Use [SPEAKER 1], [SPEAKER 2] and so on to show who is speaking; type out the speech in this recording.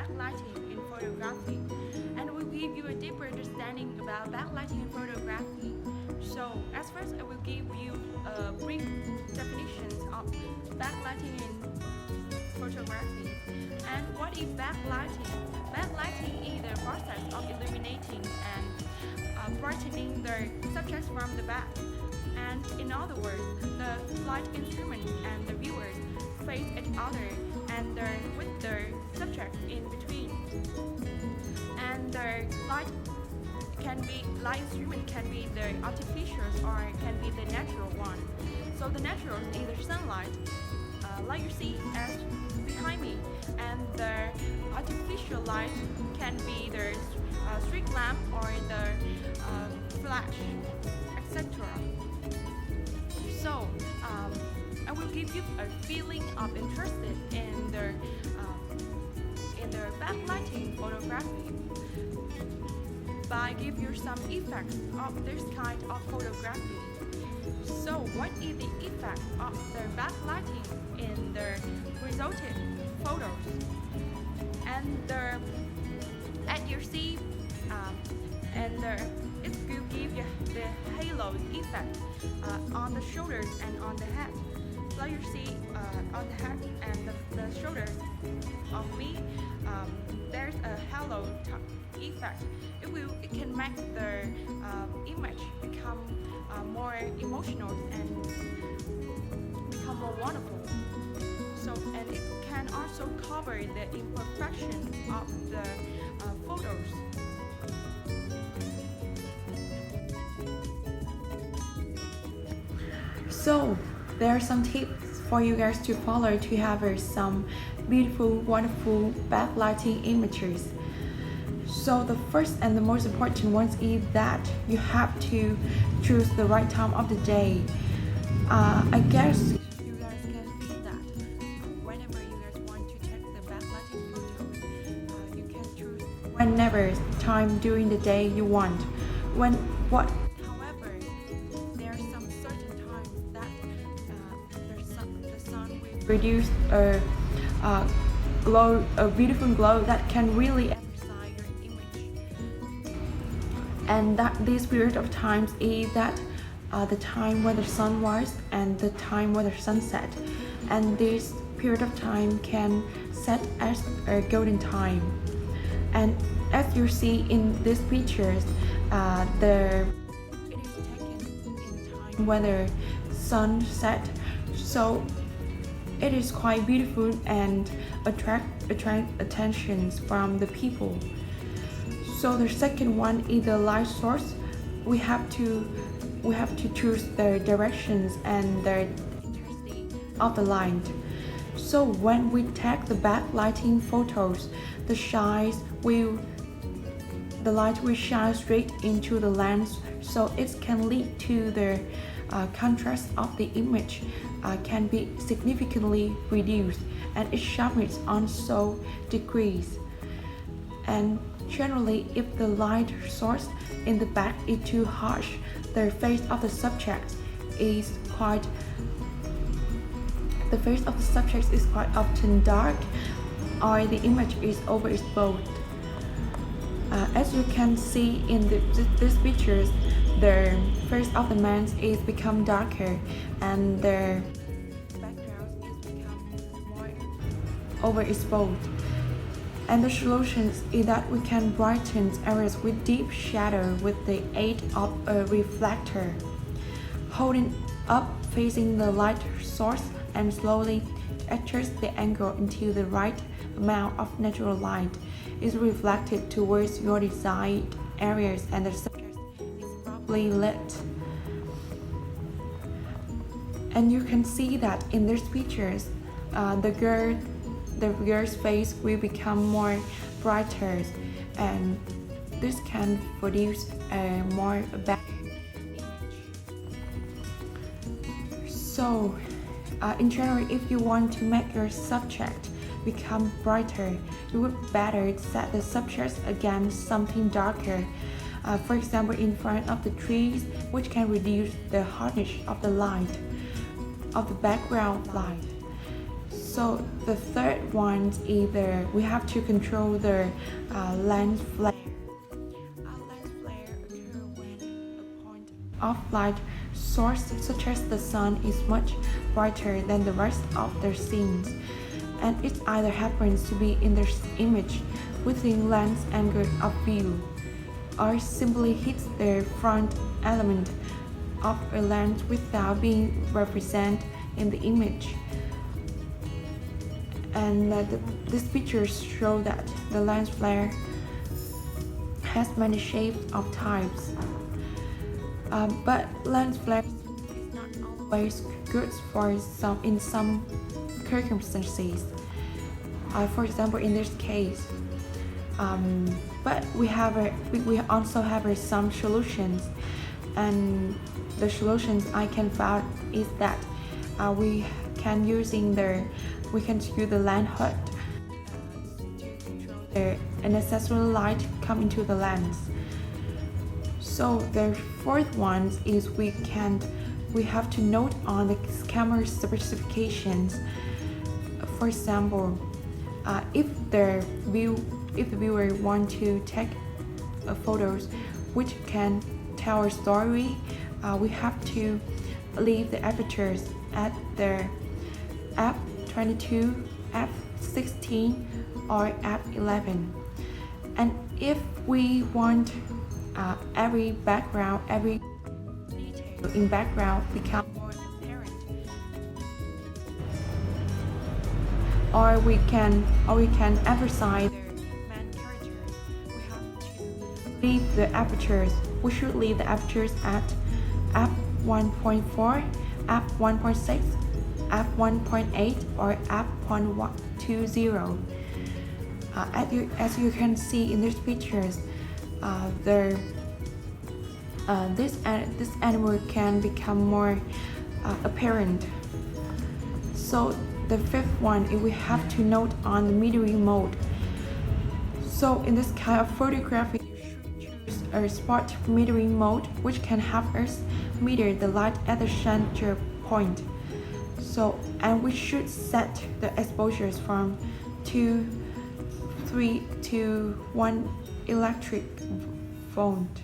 [SPEAKER 1] backlighting in photography, and will give you a deeper understanding about backlighting in photography. So, as first, I will give you a brief definition of backlighting in photography. And what is backlighting? Backlighting is the process of illuminating and brightening the subject from the back. And in other words, the light instrument and the viewers face each other and with the subject in between. And the light instrument can be the artificial or can be the natural one. So the natural is the sunlight, like you see as behind me, and the artificial light can be the street lamp or the flash, etc. So I will give you a feeling of interested in the backlighting photography by give you some effects of this kind of photography. So what is the effect of the backlighting in the resulted photos? And as you see, it will give you the halo effect on the shoulders and on the head. So you see on the head and the shoulders of me, there's a halo effect. It can make the image become more emotional and become more wonderful. So, and it can also cover the imperfection of the photos. So there are some tips for you guys to follow to have some beautiful, wonderful backlighting images. So the first and the most important one is that you have to choose the right time of the day. I guess you guys can see that whenever you guys want to take the backlighting photos, you can choose whenever time during the day you want. However, there are some certain times that the sun will produce a beautiful glow that can really emphasize your image. And that this period of times is that the time when the sun rise and the time when the sun set. And this period of time can set as a golden time. And as you see in these pictures, it is taken in time when the sun set. So it is quite beautiful and attract attention from the people. So the second one is the light source. We have to choose the directions and the intensity of the light. So when we take the backlighting photos, the light will shine straight into the lens, so it can lead to the contrast of the image can be significantly reduced, and its sharpness also decrease. And generally, if the light source in the back is too harsh, the face of the subject is quite often dark, or the image is overexposed. As you can see in these pictures, the face of the man is become darker and the background is become more overexposed. And the solution is that we can brighten areas with deep shadow with the aid of a reflector. Holding up facing the light source and slowly adjust the angle until the right amount of natural light is reflected towards your desired areas and the subject is properly lit. And you can see that in these pictures, the girl's face will become more brighter, and this can produce a more better image. So, in general, if you want to make your subject become brighter, you would better set the subject against something darker. For example, in front of the trees, which can reduce the hardness of the light, of the background light. So the third one is either we have to control the lens flare. Lens flare occur when a point of light source such as the sun is much brighter than the rest of the scenes, and it either happens to be in the image within lens angle of view, or simply hits the front element of a lens without being represented in the image. And these pictures show that the lens flare has many shapes of types. But lens flare is not always good in some circumstances. For example, in this case. But we also have some solutions, and the solutions I can find is that we can use the lens hood to control the unnecessary light come into the lens. So the fourth one is we have to note on the camera specifications. For example, if the viewer want to take photos which can tell a story, we have to leave the apertures at the f22, f16, or f11. And if we want every detail in background become more apparent, or we can emphasize the main characters, we have to leave the apertures. We should leave the apertures at f1.4, f1.6, f1.8, or f1.20. As you can see in these pictures, this animal can become more apparent. So the fifth one is we have to note on the metering mode. So in this kind of photography, you should choose a spot metering mode, which can help us meter the light at the center point. And we should set the exposures from 2, 3 to 1 electric volt.